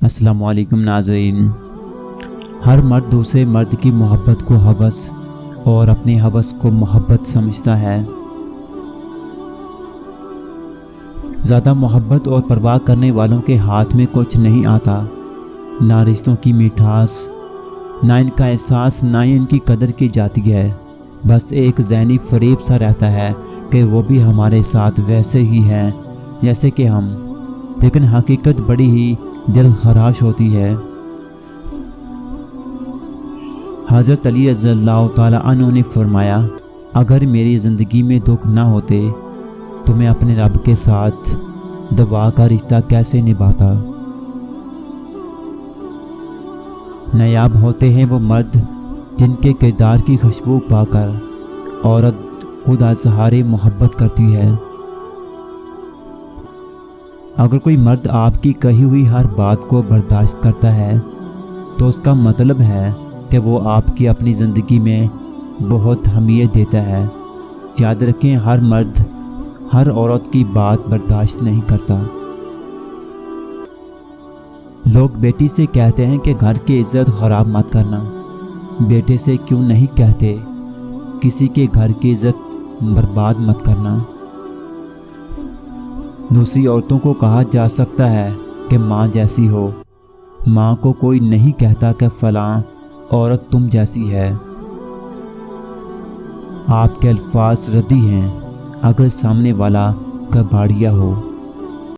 السلام علیکم ناظرین۔ ہر مرد دوسرے مرد کی محبت کو ہوس اور اپنی ہوس کو محبت سمجھتا ہے۔ زیادہ محبت اور پرواہ کرنے والوں کے ہاتھ میں کچھ نہیں آتا، نہ رشتوں کی میٹھاس، نہ ان کا احساس، نہ ہی ان کی قدر کی جاتی ہے۔ بس ایک ذہنی فریب سا رہتا ہے کہ وہ بھی ہمارے ساتھ ویسے ہی ہیں جیسے کہ ہم، لیکن حقیقت بڑی ہی دل خراش ہوتی ہے۔ حضرت علی رضی اللہ تعالیٰ عنہ نے فرمایا، اگر میری زندگی میں دکھ نہ ہوتے تو میں اپنے رب کے ساتھ دعا کا رشتہ کیسے نبھاتا۔ نایاب ہوتے ہیں وہ مرد جن کے کردار کی خوشبو پا کر عورت خود اظہار محبت کرتی ہے۔ اگر کوئی مرد آپ کی کہی ہوئی ہر بات کو برداشت کرتا ہے تو اس کا مطلب ہے کہ وہ آپ کی اپنی زندگی میں بہت اہمیت دیتا ہے۔ یاد رکھیں، ہر مرد ہر عورت کی بات برداشت نہیں کرتا۔ لوگ بیٹی سے کہتے ہیں کہ گھر کی عزت خراب مت کرنا، بیٹے سے کیوں نہیں کہتے کسی کے گھر کی عزت برباد مت کرنا۔ دوسری عورتوں کو کہا جا سکتا ہے کہ ماں جیسی ہو، ماں کو کوئی نہیں کہتا کہ فلاں عورت تم جیسی ہے۔ آپ کے الفاظ ردی ہیں اگر سامنے والا کباڑیا ہو۔